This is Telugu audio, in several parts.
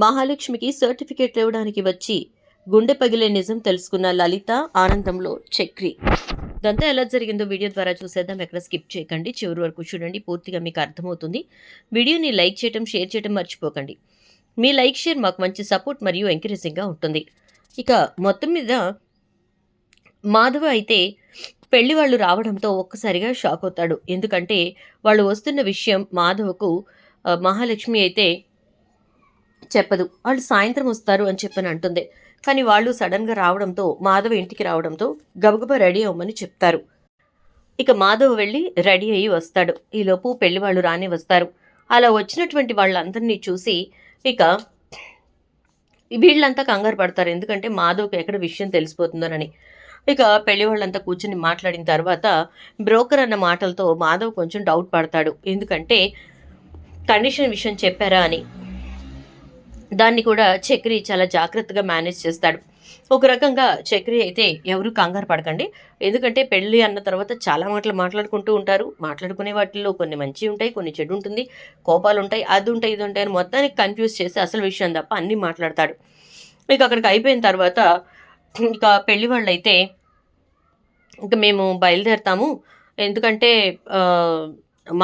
మహాలక్ష్మికి సర్టిఫికేట్ ఇవ్వడానికి వచ్చి గుండె పగిలే నిజం తెలుసుకున్న లలిత ఆనందంలో చక్రి. ఇదంతా ఎలా జరిగిందో వీడియో ద్వారా చూసేద్దాం. ఎక్కడ స్కిప్ చేయకండి, చివరి వరకు చూడండి, పూర్తిగా మీకు అర్థమవుతుంది. వీడియోని లైక్ చేయటం, షేర్ చేయటం మర్చిపోకండి. మీ లైక్, షేర్ మాకు మంచి సపోర్ట్ మరియు ఎంకరేజింగ్గా ఉంటుంది. ఇక మొత్తం మీద మాధవ అయితే పెళ్లి వాళ్ళు రావడంతో ఒక్కసారిగా షాక్ అవుతాడు. ఎందుకంటే వాళ్ళు వస్తున్న విషయం మాధవకు మహాలక్ష్మి అయితే చెప్పదు. వాళ్ళు సాయంత్రం వస్తారు అని చెప్పని అంటుంది. కానీ వాళ్ళు సడన్గా రావడంతో, మాధవ ఇంటికి రావడంతో గబగబా రెడీ అవ్వమని చెప్తారు. ఇక మాధవ్ వెళ్ళి రెడీ అయ్యి వస్తాడు. ఈలోపు పెళ్లి వాళ్ళు రానే వస్తారు. అలా వచ్చినటువంటి వాళ్ళందరినీ చూసి ఇక వీళ్ళంతా కంగారు పడతారు. ఎందుకంటే మాధవ్కి ఎక్కడ విషయం తెలిసిపోతుందోనని. ఇక పెళ్లి వాళ్ళంతా కూర్చుని మాట్లాడిన తర్వాత బ్రోకర్ అన్న మాటలతో మాధవ్ కొంచెం డౌట్ పడతాడు. ఎందుకంటే కండిషన్ విషయం చెప్పారా అని. దాన్ని కూడా చక్రి చాలా జాగ్రత్తగా మేనేజ్ చేస్తాడు. ఒక రకంగా చక్రి అయితే ఎవరు కంగారు పడకండి. ఎందుకంటే పెళ్ళి అన్న తర్వాత చాలా మాటలు మాట్లాడుకుంటూ ఉంటారు. మాట్లాడుకునే వాటిల్లో కొన్ని మంచి ఉంటాయి, కొన్ని చెడు ఉంటుంది, కోపాలు ఉంటాయి, అది ఉంటాయి, ఇది ఉంటాయి అని మొత్తానికి కన్ఫ్యూజ్ చేసి అసలు విషయం తప్ప అన్నీ మాట్లాడతాడు. ఇక అక్కడికి అయిపోయిన తర్వాత ఇక పెళ్లి వాళ్ళు అయితే ఇక మేము బయలుదేరుతాము, ఎందుకంటే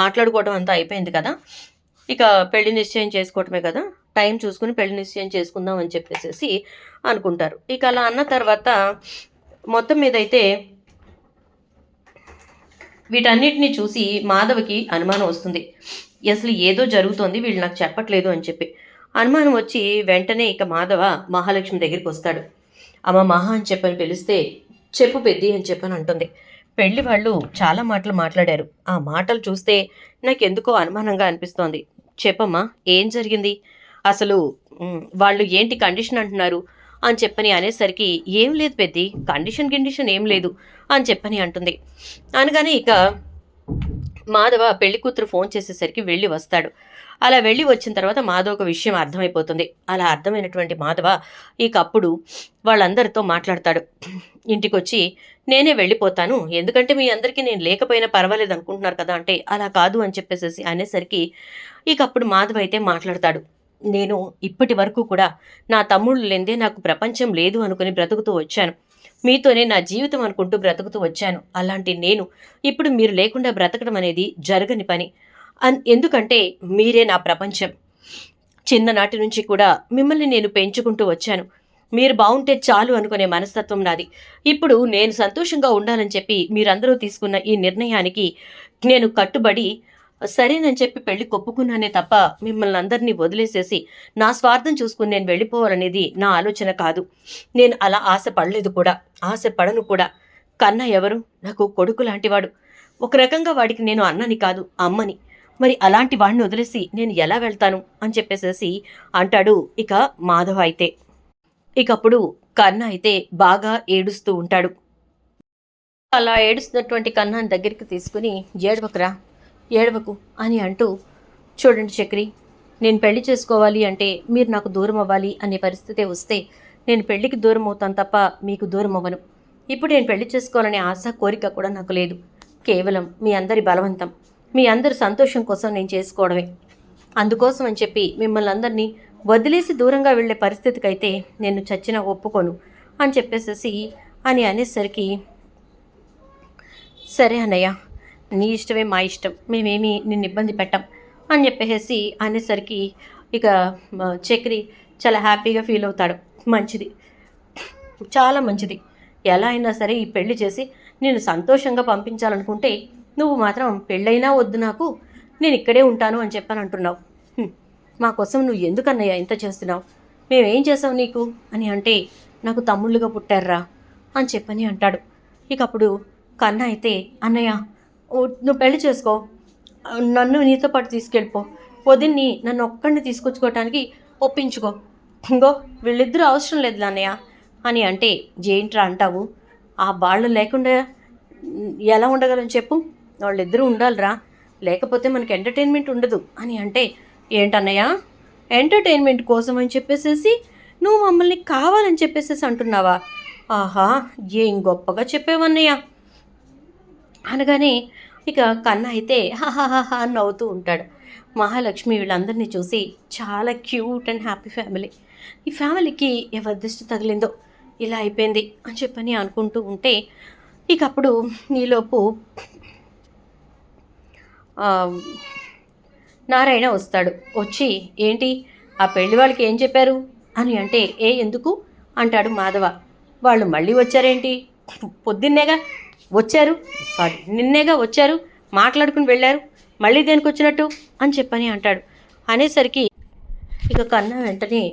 మాట్లాడుకోవడం అంతా అయిపోయింది కదా, ఇక పెళ్లి నిశ్చయం చేసుకోవటమే కదా, టైం చూసుకుని పెళ్లి నిశ్చయం చేసుకుందాం అని చెప్పేసి అనుకుంటారు. ఇక అలా అన్న తర్వాత మొత్తం మీద అయితే వీటన్నిటిని చూసి మాధవకి అనుమానం వస్తుంది. అసలు ఏదో జరుగుతోంది, వీళ్ళు నాకు చెప్పట్లేదు అని చెప్పి అనుమానం వచ్చి వెంటనే ఇక మాధవ మహాలక్ష్మి దగ్గరికి వస్తాడు. అమ్మ మహా అని చెప్పని పిలిస్తే చెప్పు పెద్ది అని చెప్పని అంటుంది. పెళ్లి వాళ్ళు చాలా మాటలు మాట్లాడారు. ఆ మాటలు చూస్తే నాకు ఎందుకో అనుమానంగా అనిపిస్తోంది. చెప్పమ్మా, ఏం జరిగింది అసలు, వాళ్ళు ఏంటి కండిషన్ అంటున్నారు అని చెప్పని అనేసరికి ఏం లేదు పెద్ది, కండిషన్ ఏం లేదు అని చెప్పని అంటుంది. అనగానే ఇక మాధవ పెళ్లి కూతురు ఫోన్ చేసేసరికి వెళ్ళి వస్తాడు. అలా వెళ్ళి వచ్చిన తర్వాత మాధవ ఒక విషయం అర్థమైపోతుంది. అలా అర్థమైనటువంటి మాధవ ఇక అప్పుడు వాళ్ళందరితో మాట్లాడతాడు. ఇంటికి వచ్చి నేనే వెళ్ళిపోతాను, ఎందుకంటే మీ అందరికీ నేను లేకపోయినా పర్వాలేదు అనుకుంటున్నారు కదా అంటే అలా కాదు అని చెప్పేసి అనేసరికి ఇక అప్పుడు మాధవ అయితే మాట్లాడతాడు. నేను ఇప్పటి వరకు కూడా నా తమ్ముళ్ళు లేదే నాకు ప్రపంచం లేదు అనుకుని బ్రతుకుతూ వచ్చాను. మీతోనే నా జీవితం అనుకుంటూ బ్రతుకుతూ వచ్చాను. అలాంటి నేను ఇప్పుడు మీరు లేకుండా బ్రతకడం అనేది జరగని పని. ఎందుకంటే మీరే నా ప్రపంచం. చిన్ననాటి నుంచి కూడా మిమ్మల్ని నేను పెంచుకుంటూ వచ్చాను. మీరు బాగుంటే చాలు అనుకునే మనస్తత్వం నాది. ఇప్పుడు నేను సంతోషంగా ఉండాలని చెప్పి మీరందరూ తీసుకున్న ఈ నిర్ణయానికి నేను కట్టుబడి సరేనని చెప్పి పెళ్లి కొప్పుకున్నానే తప్ప మిమ్మల్ని అందరినీ వదిలేసేసి నా స్వార్థం చూసుకుని నేను వెళ్ళిపోవాలనేది నా ఆలోచన కాదు. నేను అలా ఆశపడలేదు కూడా, ఆశపడను కూడా. కన్నా ఎవరు, నాకు కొడుకు లాంటివాడు. ఒక రకంగా వాడికి నేను అన్నని కాదు, అమ్మని. మరి అలాంటి వాడిని వదిలేసి నేను ఎలా వెళ్తాను అని చెప్పేసేసి అంటాడు ఇక మాధవ అయితే. ఇకప్పుడు కన్నా అయితే బాగా ఏడుస్తూ ఉంటాడు. అలా ఏడుస్తున్నటువంటి కన్నాని దగ్గరికి తీసుకుని ఏడవకురా, ఏడవకు అని అంటూ, చూడండి చక్రి, నేను పెళ్లి చేసుకోవాలి అంటే మీరు నాకు దూరం అవ్వాలి అనే పరిస్థితి వస్తే నేను పెళ్లికి దూరం అవుతాను తప్ప మీకు దూరం అవ్వను. ఇప్పుడు నేను పెళ్లి చేసుకోవాలనే ఆశ, కోరిక కూడా నాకు లేదు. కేవలం మీ అందరి బలవంతం, మీ అందరి సంతోషం కోసం నేను చేసుకోవడమే. అందుకోసం అని చెప్పి మిమ్మల్ని అందరినీ వదిలేసి దూరంగా వెళ్ళే పరిస్థితికి అయితే నేను చచ్చినా ఒప్పుకోను అని చెప్పేసేసి అని అనేసరికి సరే అన్నయ్య, నీ ఇష్టమే మా ఇష్టం, మేమేమీ నిన్ను ఇబ్బంది పెట్టాం అని చెప్పేసి అనేసరికి ఇక చక్రి చాలా హ్యాపీగా ఫీల్ అవుతాడు. మంచిది, చాలా మంచిది. ఎలా అయినా సరే ఈ పెళ్లి చేసి నేను సంతోషంగా పంపించాలనుకుంటే నువ్వు మాత్రం పెళ్ళైనా వద్దు, నాకు నేను ఇక్కడే ఉంటాను అని చెప్పని అంటున్నావు. మా కోసం నువ్వు ఎందుకన్నయ్య ఇంత చేస్తున్నావు, మేమేం చేసావు నీకు అని అంటే నాకు తమ్ముళ్ళుగా పుట్టారా అని చెప్పని అంటాడు. ఇక అప్పుడు కన్నా అయితే అన్నయ్య నువ్వు పెళ్లి చేసుకో, నన్ను నీతో పాటు తీసుకెళ్ళిపో, వదిన్ని నన్ను ఒక్కడిని తీసుకొచ్చుకోవటానికి ఒప్పించుకో, ఇంకో వీళ్ళిద్దరూ అవసరం లేదు అన్నయ్య అని అంటే ఏంట్రా అంటావు, ఆ వాళ్ళు లేకుండా ఎలా ఉండగలని చెప్పు, వాళ్ళిద్దరూ ఉండాలిరా, లేకపోతే మనకి ఎంటర్టైన్మెంట్ ఉండదు అని అంటే ఏంటన్నయ్య ఎంటర్టైన్మెంట్ కోసం అని చెప్పేసేసి నువ్వు మమ్మల్ని కావాలని చెప్పేసేసి అంటున్నావా, ఆహా ఏం గొప్పగా చెప్పేవన్నయ్య అనగానే ఇక కన్న అయితే హాహాహా నవ్వుతూ ఉంటాడు. మహాలక్ష్మి వీళ్ళందరినీ చూసి చాలా క్యూట్ అండ్ హ్యాపీ ఫ్యామిలీ, ఈ ఫ్యామిలీకి ఎవరి దృష్టి తగిలిందో ఇలా అయిపోయింది అని చెప్పని అనుకుంటూ ఉంటే ఇక అప్పుడు ఈలోపు ఆ, నారాయణ వస్తాడు. వచ్చి ఏంటి ఆ పెళ్లి వాళ్ళకి ఏం చెప్పారు అని అంటే ఎందుకు అంటాడు మాధవ. వాళ్ళు మళ్ళీ వచ్చారేంటి, పొద్దున్నేగా వచ్చారు, సారీ నిన్నేగా వచ్చారు, మాట్లాడుకుని వెళ్ళారు, మళ్ళీ దేనికి వచ్చినట్టు అని చెప్పని అంటాడు. అనేసరికి ఇక కన్నా వెంటనే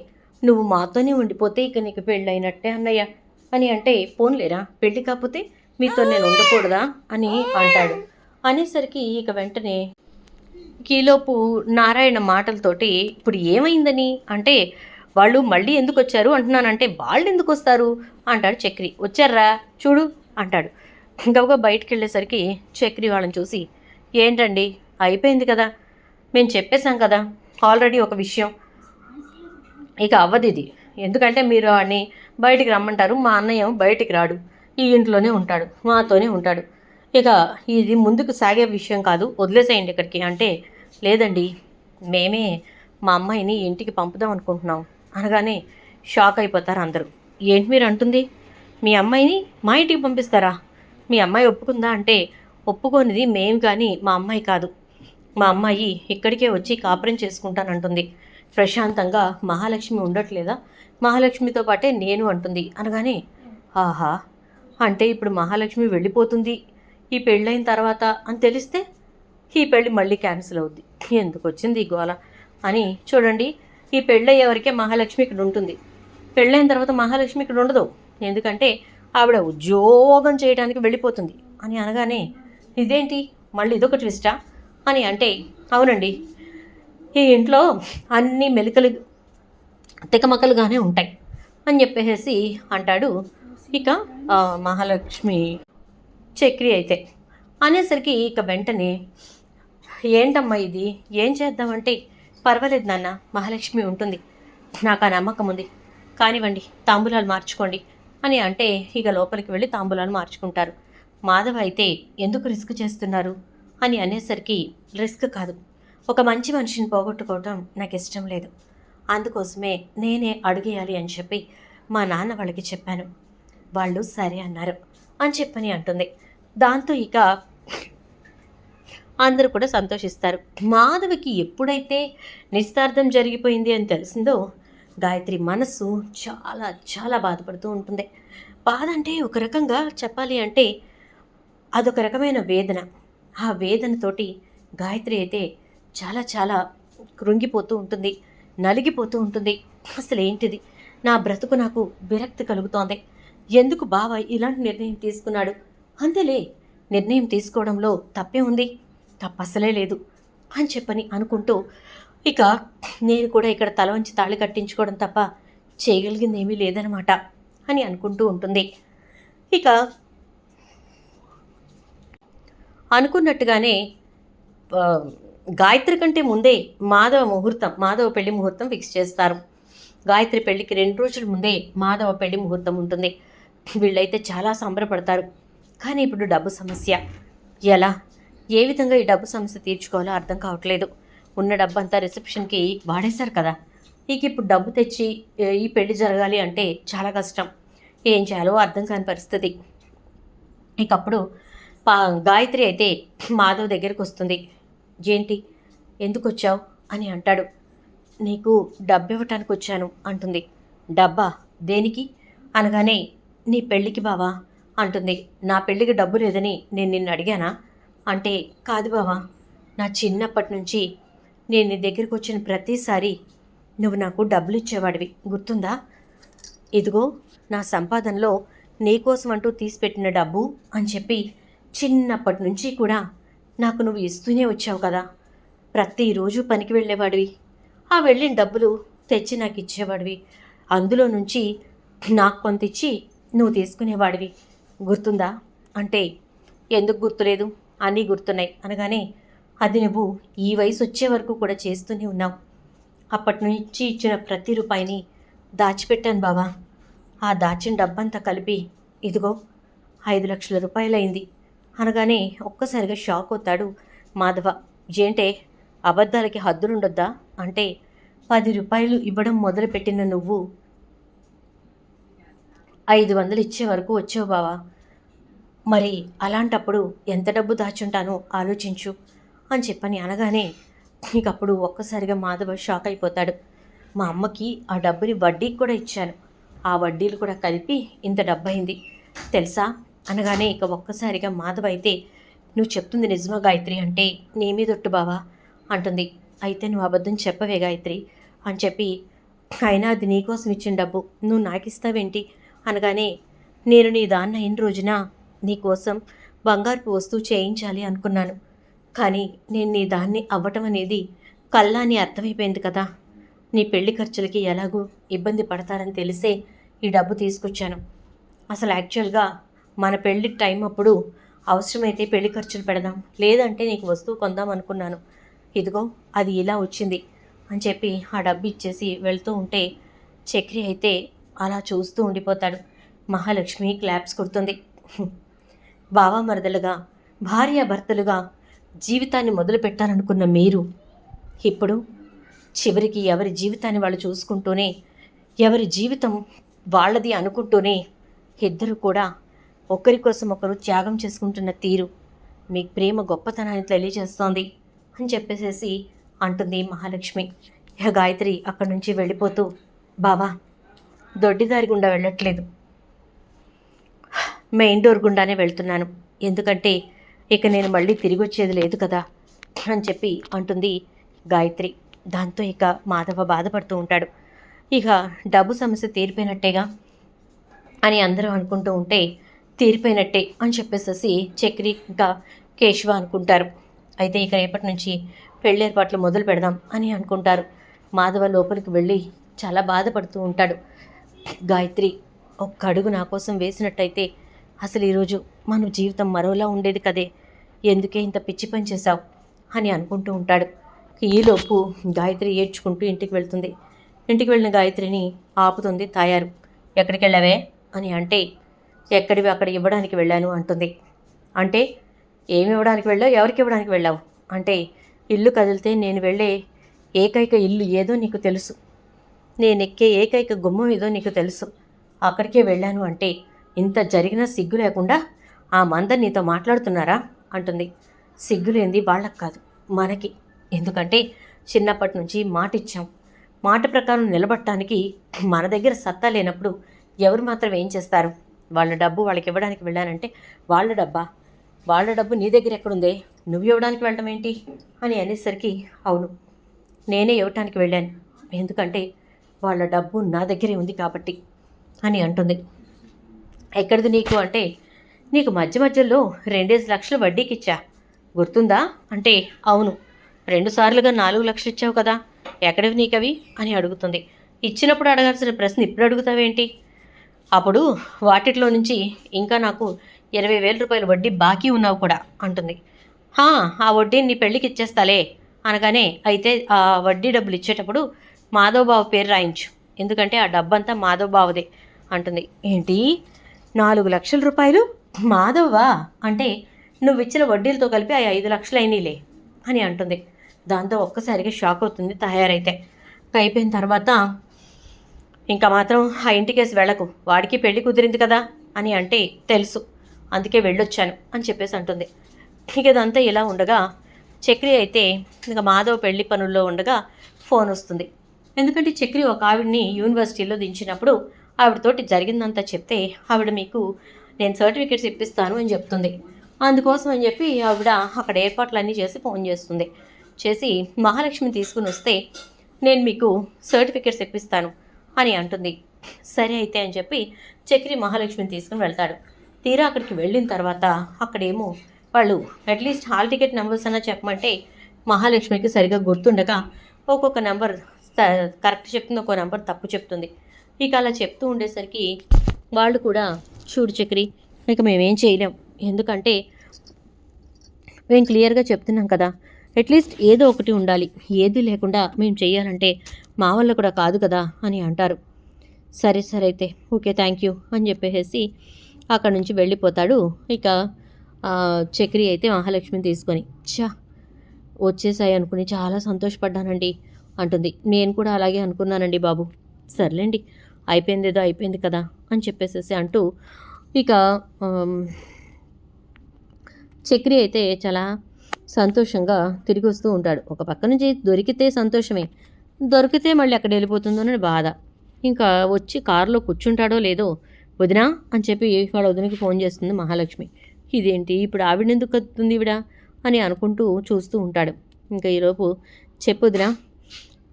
నువ్వు మాతోనే ఉండిపోతే ఇక నీకు పెళ్ళి అయినట్టే అన్నయ్య అని అంటే పోన్లేరా పెళ్ళి కాకపోతే మీతో నేను ఉండకూడదా అని అంటాడు. అనేసరికి ఇక వెంటనే ఈలోపు నారాయణ మాటలతోటి ఇప్పుడు ఏమైందని అంటే వాళ్ళు మళ్ళీ ఎందుకు వచ్చారు అంటున్నానంటే వాళ్ళు ఎందుకు వస్తారు అంటాడు చక్రి. వచ్చారా చూడు అంటాడు. గబగబా బయటికి వెళ్ళేసరికి చక్రి వాళ్ళని చూసి ఏంటండి అయిపోయింది కదా, మేము చెప్పేశాం కదా ఆల్రెడీ ఒక విషయం, ఇక అవ్వదు ఇది. ఎందుకంటే మీరు వాడిని బయటికి రమ్మంటారు, మా అన్నయ్య బయటికి రాడు, ఈ ఇంట్లోనే ఉంటాడు, మాతోనే ఉంటాడు, ఇక ఇది ముందుకు సాగే విషయం కాదు, వదిలేసేయండి ఇక్కడికి అంటే లేదండి మేమే మా అమ్మాయిని ఇంటికి పంపుదాం అనుకుంటున్నాం అనగానే షాక్ అయిపోతారు అందరూ. ఏంటి మీరు అంటుంది, మీ అమ్మాయిని మా ఇంటికి పంపిస్తారా, మీ అమ్మాయి ఒప్పుకుందా అంటే ఒప్పుకోనిది మేము కానీ మా అమ్మాయి కాదు, మా అమ్మాయి ఇక్కడికే వచ్చి కాపురం చేసుకుంటానంటుంది, ప్రశాంతంగా మహాలక్ష్మి ఉండట్లేదా, మహాలక్ష్మితో పాటే నేను అంటుంది అనగానే ఆహా అంటే ఇప్పుడు మహాలక్ష్మి వెళ్ళిపోతుంది ఈ పెళ్ళైన తర్వాత అని తెలిస్తే ఈ పెళ్ళి మళ్ళీ క్యాన్సిల్ అవుద్ది, ఎందుకు వచ్చింది ఈ గోల అని. చూడండి ఈ పెళ్ళయ్యే వరకే మహాలక్ష్మి ఇక్కడ ఉంటుంది, పెళ్ళైన తర్వాత మహాలక్ష్మి ఇక్కడ ఉండదు, ఎందుకంటే ఆవిడ ఉద్యోగం చేయడానికి వెళ్ళిపోతుంది అని అనగానే ఇదేంటి మళ్ళీ ఇదొక ట్విస్టా అని అంటే అవునండి ఈ ఇంట్లో అన్ని మెలికలు తికమకలుగానే ఉంటాయి అని చెప్పేసి అంటాడు. ఇక మహాలక్ష్మి చక్రి అయితే అనేసరికి ఇక వెంటనే ఏంటమ్మా ఇది ఏం చేద్దామంటే పర్వాలేదు నాన్న మహాలక్ష్మి ఉంటుంది, నాకు ఆ నమ్మకం ఉంది, కానివ్వండి తాంబూలాలు మార్చుకోండి అని అంటే ఇక లోపలికి వెళ్ళి తాంబూలాలు మార్చుకుంటారు. మాధవ అయితే ఎందుకు రిస్క్ చేస్తున్నారు అని అనేసరికి రిస్క్ కాదు, ఒక మంచి మనిషిని పోగొట్టుకోవడం నాకు ఇష్టం లేదు, అందుకోసమే నేనే అడిగేయాలి అని చెప్పి మా నాన్న వాళ్ళకి చెప్పాను, వాళ్ళు సరే అన్నారు అని చెప్పని అంటుంది. దాంతో ఇక అందరూ కూడా సంతోషిస్తారు. మాధవికి ఎప్పుడైతే నిశ్చితార్థం జరిగిపోయింది అని తెలిసిందో గాయత్రి మనసు చాలా చాలా బాధపడుతూ ఉంటుంది. బాధ అంటే ఒక రకంగా చెప్పాలి అంటే అదొక రకమైన వేదన. ఆ వేదనతోటి గాయత్రి అయితే చాలా చాలా కృంగిపోతూ ఉంటుంది, నలిగిపోతూ ఉంటుంది. అసలు ఏంటిది నా బ్రతుకు, నాకు విరక్తి కలుగుతోంది, ఎందుకు బావ ఇలాంటి నిర్ణయం తీసుకున్నాడు, అంతేలే నిర్ణయం తీసుకోవడంలో తప్పే ఉంది, తప్పసలే లేదు అని చెప్పని అనుకుంటూ ఇక నేను కూడా ఇక్కడ తల వంచి తాళి కట్టించుకోవడం తప్ప చేయగలిగింది ఏమీ లేదనమాట అని అనుకుంటూ ఉంటుంది. ఇక అనుకున్నట్టుగానే గాయత్రి కంటే ముందే మాధవ పెళ్లి ముహూర్తం ఫిక్స్ చేస్తారు. గాయత్రి పెళ్లికి 2 రోజుల ముందే మాధవ పెళ్లి ముహూర్తం ఉంటుంది. వీళ్ళైతే చాలా సంబరపడతారు. కానీ ఇప్పుడు డబ్బు సమస్య, ఎలా ఏ విధంగా ఈ డబ్బు సమస్య తీర్చుకోవాలో అర్థం కావట్లేదు. ఉన్న డబ్బంతా రిసెప్షన్కి వాడేశారు కదా, ఇక ఇప్పుడు డబ్బు తెచ్చి ఈ పెళ్లి జరగాలి అంటే చాలా కష్టం, ఏం చేయాలో అర్థం కాని పరిస్థితి. ఇకప్పుడు గాయత్రి అయితే మాధవ్ దగ్గరికి వస్తుంది. ఏంటి ఎందుకు వచ్చావు అని అంటాడు. నీకు డబ్బు ఇవ్వటానికి వచ్చాను అంటుంది. డబ్బా దేనికి అనగానే నీ పెళ్ళికి బావా అంటుంది. నా పెళ్ళికి డబ్బు లేదని నేను నిన్ను అడిగానా అంటే కాదు బావా, నా చిన్నప్పటి నుంచి నేను నీ దగ్గరికి వచ్చిన ప్రతిసారి నువ్వు నాకు డబ్బులు ఇచ్చేవాడివి గుర్తుందా, ఇదిగో నా సంపాదనలో నీకోసం అంటూ తీసిపెట్టిన డబ్బు అని చెప్పి చిన్నప్పటి నుంచి కూడా నాకు నువ్వు ఇస్తూనే వచ్చావు కదా, ప్రతిరోజు పనికి వెళ్ళేవాడివి, ఆ వెళ్ళిన డబ్బులు తెచ్చి నాకు ఇచ్చేవాడివి, అందులో నుంచి నాకు కొంత ఇచ్చి నువ్వు తీసుకునేవాడివి గుర్తుందా అంటే ఎందుకు గుర్తులేదు, అన్నీ గుర్తున్నాయి అనగానే అది నువ్వు ఈ వయసు వచ్చే వరకు కూడా చేస్తూనే ఉన్నావు, అప్పటి నుంచి ఇచ్చిన ప్రతి రూపాయిని దాచిపెట్టాను బావా, ఆ దాచిన డబ్బంతా కలిపి ఇదిగో 5 లక్షల రూపాయలైంది అనగానే ఒక్కసారిగా షాక్ అవుతాడు మాధవ. ఏంటే అబద్ధాలకి హద్దులుండొద్దా అంటే 10 రూపాయలు ఇవ్వడం మొదలుపెట్టిన నువ్వు 500 ఇచ్చే వరకు వచ్చావు బావా. మరి అలాంటప్పుడు ఎంత డబ్బు దాచుంటానో ఆలోచించు అని చెప్పని అనగానే ఇంకప్పుడు ఒక్కసారిగా మాధవ షాక్ అయిపోతాడు. మా అమ్మకి ఆ డబ్బుని వడ్డీకి కూడా ఇచ్చాను, ఆ వడ్డీలు కూడా కలిపి ఇంత డబ్బయింది తెలుసా అనగానే ఇక ఒక్కసారిగా మాధవ అయితే నువ్వు చెప్తుంది నిజమా గాయత్రి అంటే నీ మీదొట్టు బావా అంటుంది. అయితే నువ్వు అబద్ధం చెప్పవే గాయత్రి అని చెప్పి అయినా అది నీకోసం ఇచ్చిన డబ్బు నువ్వు నాకు ఇస్తావేంటి అనగానే నేను నీ దాన్న అయిన రోజున నీకోసం బంగారుపు వస్తువు చేయించాలి అనుకున్నాను, కానీ నేను నీ దాన్ని అవ్వటం అనేది కల్లా అని అర్థమైపోయింది కదా. నీ పెళ్లి ఖర్చులకి ఎలాగూ ఇబ్బంది పడతారని తెలిసే ఈ డబ్బు తీసుకొచ్చాను. అసలు యాక్చువల్గా మన పెళ్లి టైం అప్పుడు అవసరమైతే పెళ్లి ఖర్చులు పెడదాం, లేదంటే నీకు వస్తువు కొందాం అనుకున్నాను, ఇదిగో అది ఇలా వచ్చింది అని చెప్పి ఆ డబ్బు ఇచ్చేసి వెళ్తూ ఉంటే చక్రి అయితే అలా చూస్తూ ఉండిపోతాడు. మహాలక్ష్మి క్లాప్స్ కొడుతుంది. బావా మరదలుగా భార్యాభర్తలుగా జీవితాన్ని మొదలు పెట్టాలనుకున్న మీరు ఇప్పుడు చివరికి ఎవరి జీవితాన్ని వాళ్ళు చూసుకుంటూనే, ఎవరి జీవితం వాళ్ళది అనుకుంటూనే ఇద్దరు కూడా ఒకరి కోసం ఒకరు త్యాగం చేసుకుంటున్న తీరు మీ ప్రేమ గొప్పతనాన్ని తెలియజేస్తోంది అని చెప్పేసేసి అంటుంది మహాలక్ష్మి. ఇక గాయత్రి అక్కడి నుంచి వెళ్ళిపోతూ బావా దొడ్డిదారి గుండా వెళ్ళట్లేదు, మెయిన్ డోర్ గుండానే వెళ్తున్నాను, ఎందుకంటే ఇక నేను మళ్ళీ తిరిగి వచ్చేది లేదు కదా అని చెప్పి అంటుంది గాయత్రి. దాంతో ఇక మాధవ బాధపడుతూ ఉంటాడు. ఇక డబ్బు సమస్య తీరిపోయినట్టేగా అని అందరూ అనుకుంటూ ఉంటే తీరిపోయినట్టే అని చెప్పేసేసి చక్రి ఇంకా కేశవ అనుకుంటారు. అయితే ఇక రేపటి నుంచి పెళ్లి ఏర్పాట్లు మొదలు పెడదాం అని అనుకుంటారు. మాధవ లోపలికి వెళ్ళి చాలా బాధపడుతూ ఉంటాడు. గాయత్రి ఒక్క అడుగు నా కోసం వేసినట్టయితే అసలు ఈరోజు మన జీవితం మరోలా ఉండేది కదే, ఎందుకే ఇంత పిచ్చి పని చేశావు అని అనుకుంటూ ఉంటాడు. ఈలోపు గాయత్రి ఏడ్చుకుంటూ ఇంటికి వెళ్తుంది. ఇంటికి వెళ్ళిన గాయత్రిని ఆపుతుంది తాయారు. ఎక్కడికి వెళ్ళావే అని అంటే ఎక్కడివి అక్కడ ఇవ్వడానికి వెళ్ళాను అంటుంది. అంటే ఏమి ఇవ్వడానికి వెళ్ళావు, ఎవరికి ఇవ్వడానికి వెళ్ళావు అంటే ఇల్లు కదిలితే నేను వెళ్ళే ఏకైక ఇల్లు ఏదో నీకు తెలుసు, నేను ఎక్కే ఏకైక గుమ్మం ఏదో నీకు తెలుసు, అక్కడికే వెళ్ళాను అంటే ఇంత జరిగినా సిగ్గు లేకుండా ఆ మంద నీతో మాట్లాడుతున్నారా అంటుంది. సిగ్గులేంది వాళ్ళకి కాదు మనకి, ఎందుకంటే చిన్నప్పటి నుంచి మాట ఇచ్చాం, మాట ప్రకారం నిలబడటానికి మన దగ్గర సత్తా లేనప్పుడు ఎవరు మాత్రం ఏం చేస్తారు. వాళ్ళ డబ్బు వాళ్ళకి ఇవ్వడానికి వెళ్ళానంటే వాళ్ళ డబ్బు నీ దగ్గర ఎక్కడుందే, నువ్వు ఇవ్వడానికి వెళ్ళటం ఏంటి అని అనేసరికి అవును నేనే ఇవ్వటానికి వెళ్ళాను, ఎందుకంటే వాళ్ళ డబ్బు నా దగ్గరే ఉంది కాబట్టి అని అంటుంది. ఎక్కడిది నీకు అంటే నీకు మధ్య మధ్యలో 2 లక్షలు వడ్డీకి ఇచ్చా గుర్తుందా అంటే అవును 2 సార్లుగా 4 లక్షలు ఇచ్చావు కదా, ఎక్కడివి నీకవి అని అడుగుతుంది. ఇచ్చినప్పుడు అడగాల్సిన ప్రశ్న ఇప్పుడు అడుగుతావేంటి, అప్పుడు వాటిలో నుంచి ఇంకా నాకు 20,000 రూపాయలు వడ్డీ బాకీ ఉన్నావు కూడా అంటుంది. ఆ వడ్డీని నీ పెళ్ళికి ఇచ్చేస్తాలే అనగానే అయితే ఆ వడ్డీ డబ్బులు ఇచ్చేటప్పుడు మాధవ్ బావ పేరు రాయించు, ఎందుకంటే ఆ డబ్బంతా మాధవ్ బావదే అంటుంది. ఏంటి 4 లక్షల రూపాయలు మాధవ్వా అంటే నువ్వు ఇచ్చిన వడ్డీలతో కలిపి ఆ 5 లక్షలు అయినాయిలే అని అంటుంది. దాంతో ఒక్కసారిగా షాక్ అవుతుంది తయారైతే. అయిపోయిన తర్వాత ఇంకా మాత్రం ఆ ఇంటికేసి వెళ్ళకు, వాడికి పెళ్లి కుదిరింది కదా అని అంటే తెలుసు అందుకే వెళ్ళొచ్చాను అని చెప్పేసి అంటుంది. ఇక ఇదంతా ఇలా ఉండగా చక్రి అయితే ఇంకా మాధవ్ పెళ్లి పనుల్లో ఉండగా ఫోన్ వస్తుంది. ఎందుకంటే చక్రి ఒక ఆవిడని యూనివర్సిటీలో దించినప్పుడు ఆవిడతోటి జరిగిందంతా చెప్తే ఆవిడ మీకు నేను సర్టిఫికేట్స్ ఇప్పిస్తాను అని చెప్తుంది. అందుకోసం అని చెప్పి ఆవిడ అక్కడ ఏర్పాట్లన్నీ చేసి ఫోన్ చేస్తుంది. చేసి మహాలక్ష్మిని తీసుకుని వస్తే నేను మీకు సర్టిఫికేట్స్ ఇప్పిస్తాను అని అంటుంది. సరే అయితే అని చెప్పి చక్రి మహాలక్ష్మిని తీసుకుని వెళ్తాడు. తీరా అక్కడికి వెళ్ళిన తర్వాత అక్కడేమో వాళ్ళు అట్లీస్ట్ హాల్ టికెట్ నెంబర్స్ అన్నా చెప్పమంటే మహాలక్ష్మికి సరిగా గుర్తుండగా ఒక్కొక్క నెంబర్ కరెక్ట్ చెప్తుంది, ఒక్కో నెంబర్ తప్పు చెప్తుంది. ఇక అలా చెప్తూ ఉండేసరికి వాళ్ళు కూడా చూడు చక్రి ఇక మేమేం చేయలేం, ఎందుకంటే మేము క్లియర్గా చెప్తున్నాం కదా, అట్లీస్ట్ ఏదో ఒకటి ఉండాలి, ఏది లేకుండా మేము చెయ్యాలంటే మా వల్ల కూడా కాదు కదా అని అంటారు. సరే సరే అయితే ఓకే థ్యాంక్ యూ అని చెప్పేసి అక్కడ నుంచి వెళ్ళిపోతాడు. ఇక చక్రి అయితే మహాలక్ష్మిని తీసుకొని వచ్చేసాయి అనుకుని చాలా సంతోషపడ్డానండి అంటుంది. నేను కూడా అలాగే అనుకున్నానండి బాబు. సర్లేండి అయిపోయిందేదో అయిపోయింది కదా అని చెప్పేసేసి అంటూ ఇక చక్రి అయితే చాలా సంతోషంగా తిరిగి వస్తూ ఉంటాడు. ఒక పక్క నుంచి దొరికితే సంతోషమే, దొరికితే మళ్ళీ అక్కడ వెళ్ళిపోతుందోనని బాధ. ఇంకా వచ్చి కారులో కూర్చుంటాడో లేదో, వదినా అని చెప్పి వాళ్ళ వదినకి ఫోన్ చేస్తుంది మహాలక్ష్మి. ఇదేంటి ఇప్పుడు ఆవిడెందుకు కత్తుంది ఈవిడ అని అనుకుంటూ చూస్తూ ఉంటాడు. ఇంకా ఈలోపు చెప్పు వదినా,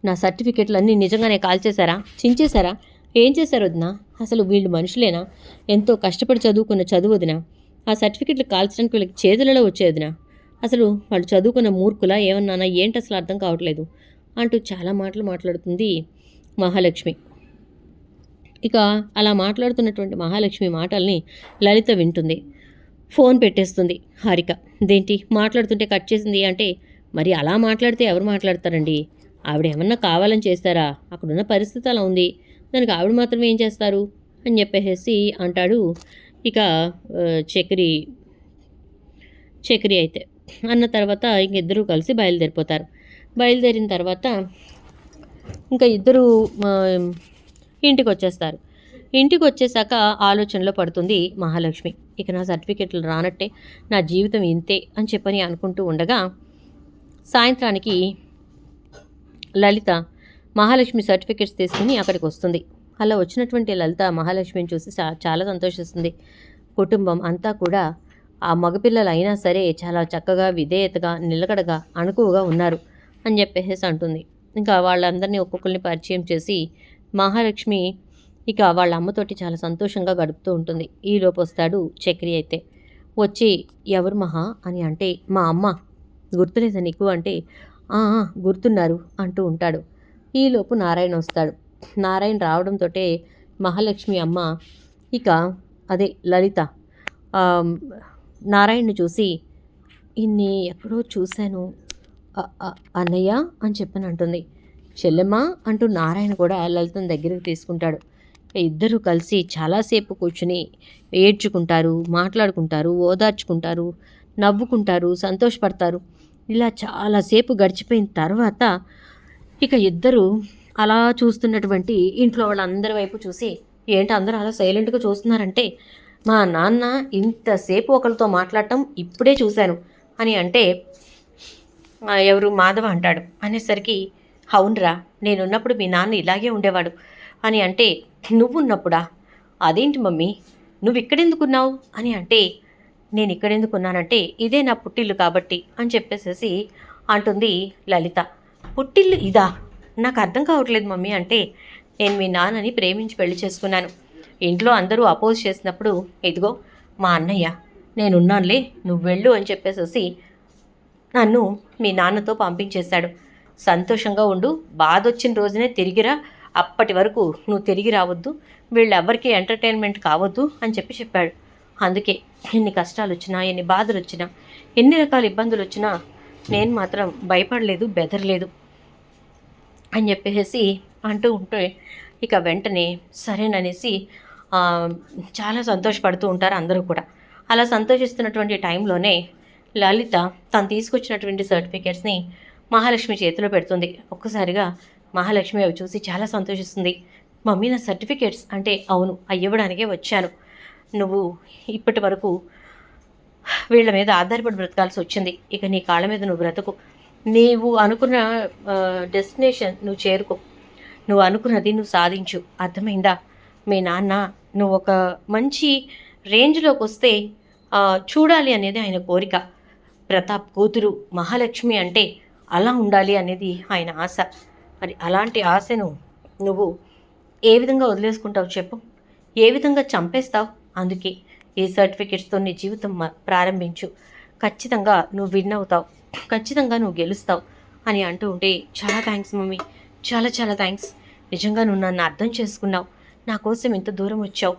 నా సర్టిఫికెట్లు అన్నీ నిజంగానే కాల్చేశారా, చించేశారా, ఏం చేశారు వదినా? అసలు వీళ్ళు మనుషులేనా? ఎంతో కష్టపడి చదువుకున్న చదువు వదినా. ఆ సర్టిఫికెట్లు కాల్చడానికి వీళ్ళకి చేతులలో వచ్చాయి వదినా. అసలు వాళ్ళు చదువుకున్న మూర్ఖులా ఏమన్నానా ఏంటి అసలు అర్థం కావట్లేదు అంటూ చాలా మాటలు మాట్లాడుతుంది మహాలక్ష్మి. ఇక అలా మాట్లాడుతున్నటువంటి మహాలక్ష్మి మాటల్ని లలిత వింటుంది. ఫోన్ పెట్టేస్తుంది హారిక. దేంటి మాట్లాడుతుంటే కట్ చేసింది అంటే, మరి అలా మాట్లాడితే ఎవరు మాట్లాడతారండి? ఆవిడ ఏమన్నా కావాలని చేస్తారా? అక్కడున్న పరిస్థితి అలా ఉంది, దానికి ఆవిడ మాత్రం ఏం చేస్తారు అని చెప్పేసి అంటాడు. ఇక చక్రి అయితే అన్న తర్వాత ఇంక ఇద్దరూ కలిసి బయలుదేరిపోతారు. బయలుదేరిన తర్వాత ఇంకా ఇద్దరు ఇంటికి వచ్చేస్తారు. ఇంటికి వచ్చేసాక ఆలోచనలో పడుతుంది మహాలక్ష్మి. ఇక నా సర్టిఫికెట్లు రానట్టే, నా జీవితం ఇంతే అని చెప్పని అనుకుంటూ ఉండగా సాయంత్రానికి లలిత మహాలక్ష్మి సర్టిఫికెట్స్ తీసుకుని అక్కడికి వస్తుంది. అలా వచ్చినటువంటి లలిత మహాలక్ష్మిని చూసి చాలా సంతోషిస్తుంది. కుటుంబం అంతా కూడా ఆ మగపిల్లలు అయినా సరే చాలా చక్కగా విధేయతగా నిలకడగా అణుకువగా ఉన్నారు అని చెప్పేసి అంటుంది. ఇంకా వాళ్ళందరినీ ఒక్కొక్కరిని పరిచయం చేసి మహాలక్ష్మి ఇక వాళ్ళ అమ్మతోటి చాలా సంతోషంగా గడుపుతూ ఉంటుంది. ఈలోపు వస్తాడు చక్రి అయితే. వచ్చి ఎవరు మహా అని అంటే, మా అమ్మ గుర్తులేదా నీకు అంటే, గుర్తున్నారు అంటూ ఉంటాడు. ఈలోపు నారాయణ వస్తాడు. నారాయణ రావడంతో మహాలక్ష్మి అమ్మ ఇక అదే లలిత నారాయణను చూసి, ఇన్ని ఎక్కడో చూశాను అన్నయ్య అని చెప్పని అంటుంది. చెల్లెమ్మ అంటూ నారాయణ కూడా లలితను దగ్గరికి తీసుకుంటాడు. ఇద్దరూ కలిసి చాలాసేపు కూర్చుని ఏడ్చుకుంటారు, మాట్లాడుకుంటారు, ఓదార్చుకుంటారు, నవ్వుకుంటారు, సంతోషపడతారు. ఇలా చాలాసేపు గడిచిపోయిన తర్వాత ఇక ఇద్దరు అలా చూస్తున్నటువంటి ఇంట్లో వాళ్ళందరి వైపు చూసి, ఏంటి అందరూ అలా సైలెంట్గా చూస్తున్నారంటే, మా నాన్న ఇంతసేపు ఒకరితో మాట్లాడటం ఇప్పుడే చూశాను అని అంటే, ఎవరు మాధవ అంటాడు. అనేసరికి, అవునరా నేనున్నప్పుడు మీ నాన్న ఇలాగే ఉండేవాడు అని అంటే, నువ్వున్నప్పుడా? అదేంటి మమ్మీ నువ్వు ఇక్కడెందుకున్నావు అని అంటే, నేను ఇక్కడెందుకున్నానంటే ఇదే నా పుట్టిల్లు కాబట్టి అని చెప్పేసేసి అంటుంది లలిత. పుట్టిల్లు ఇదా? నాకు అర్థం కావట్లేదు మమ్మీ అంటే, నేను మీ నాన్నని ప్రేమించి పెళ్లి చేసుకున్నాను. ఇంట్లో అందరూ అపోజ్ చేసినప్పుడు, ఇదిగో మా అన్నయ్య నేనున్నానులే నువ్వు వెళ్ళు అని చెప్పేసేసి నన్ను మీ నాన్నతో పంపించేశాడు. సంతోషంగా ఉండు, బాధ వచ్చిన రోజునే తిరిగిరా, అప్పటి వరకు నువ్వు తిరిగి రావద్దు, వీళ్ళెవ్వరికీ ఎంటర్టైన్మెంట్ కావద్దు అని చెప్పాడు. అందుకే ఎన్ని కష్టాలు వచ్చినా, ఎన్ని బాధలు వచ్చినా, ఎన్ని రకాల ఇబ్బందులు వచ్చినా నేను మాత్రం భయపడలేదు, బెదరలేదు అని చెప్పేసి అంటూ ఉంటే ఇక వెంటనే సరేననేసి చాలా సంతోషపడుతూ ఉంటారు అందరూ కూడా. అలా సంతోషిస్తున్నటువంటి టైంలోనే లలిత తను తీసుకొచ్చినటువంటి సర్టిఫికేట్స్ని మహాలక్ష్మి చేతిలో పెడుతుంది. ఒక్కసారిగా మహాలక్ష్మి అవి చూసి చాలా సంతోషిస్తుంది. మమ్మీ నా సర్టిఫికేట్స్ అంటే, అవును అవి ఇవ్వడానికే వచ్చాను. నువ్వు ఇప్పటి వరకు వీళ్ళ మీద ఆధారపడి బ్రతకాల్సి వచ్చింది, ఇక నీ కాళ్ళ మీద నువ్వు బ్రతుకు, నీవు అనుకున్న డెస్టినేషన్ నువ్వు చేరుకో, నువ్వు అనుకున్నది నువ్వు సాధించు, అర్థమైందా? మీ నాన్న నువ్వు ఒక మంచి రేంజ్లోకి వస్తే చూడాలి అనేది ఆయన కోరిక. ప్రతాప్ కూతురు మహాలక్ష్మి అంటే అలా ఉండాలి అనేది ఆయన ఆశ. మరి అలాంటి ఆశను నువ్వు ఏ విధంగా వదిలేసుకుంటావు చెప్పు, ఏ విధంగా చంపేస్తావు? అందుకే ఈ సర్టిఫికెట్స్తో నీ జీవితం ప్రారంభించు, ఖచ్చితంగా నువ్వు విన్ అవుతావు, ఖచ్చితంగా నువ్వు గెలుస్తావు అని అంటూ ఉంటే, చాలా థ్యాంక్స్ మమ్మీ, చాలా చాలా థ్యాంక్స్, నిజంగా నువ్వు నన్ను అర్థం చేసుకున్నావు, నా కోసం ఇంత దూరం వచ్చావు,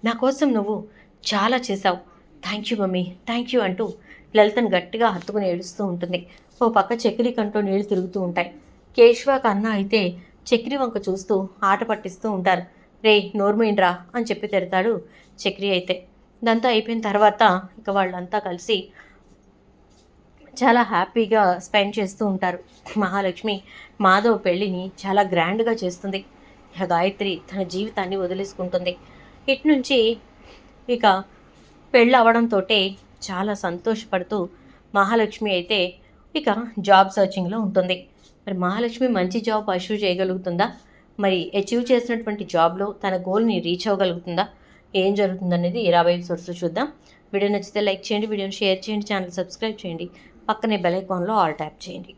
నా కోసం నువ్వు చాలా చేశావు, thank you mummy, thank you అంటూ లలితను గట్టిగా హత్తుకుని ఏడుస్తూ ఉంటుంది. ఓ పక్క చక్రి కంట్లో నీళ్లు తిరుగుతూ ఉంటాయి. కేశవ కన్న అయితే చక్రి వంక చూస్తూ ఆట పట్టిస్తూ ఉంటారు. రే నోర్మైండ్రా అని చెప్పి తిడతాడు చక్రి అయితే. ఇదంతా అయిపోయిన తర్వాత ఇక వాళ్ళంతా కలిసి చాలా హ్యాపీగా స్పెండ్ చేస్తూ ఉంటారు. మహాలక్ష్మి మాధవ్ పెళ్ళిని చాలా గ్రాండ్గా చేస్తుంది. ఇక గాయత్రి తన జీవితాన్ని వదిలేసుకుంటుంది. ఇటు నుంచి ఇక పెళ్ళి అవడంతో చాలా సంతోషపడుతూ మహాలక్ష్మి అయితే ఇక జాబ్ సర్చింగ్లో ఉంటుంది. మరి మహాలక్ష్మి మంచి జాబ్ అచీవ్ చేయగలుగుతుందా? మరి అచీవ్ చేసినటువంటి జాబ్లో తన గోల్ని రీచ్ అవ్వగలుగుతుందా? ఏం జరుగుతుందనేది రాబోయే ఎపిసోడ్స్లో చూద్దాం. వీడియో నచ్చితే లైక్ చేయండి, వీడియోని షేర్ చేయండి, ఛానల్ సబ్స్క్రైబ్ చేయండి, పక్కనే బెల్ ఐకాన్లో ఆల్ ట్యాప్ చేయండి.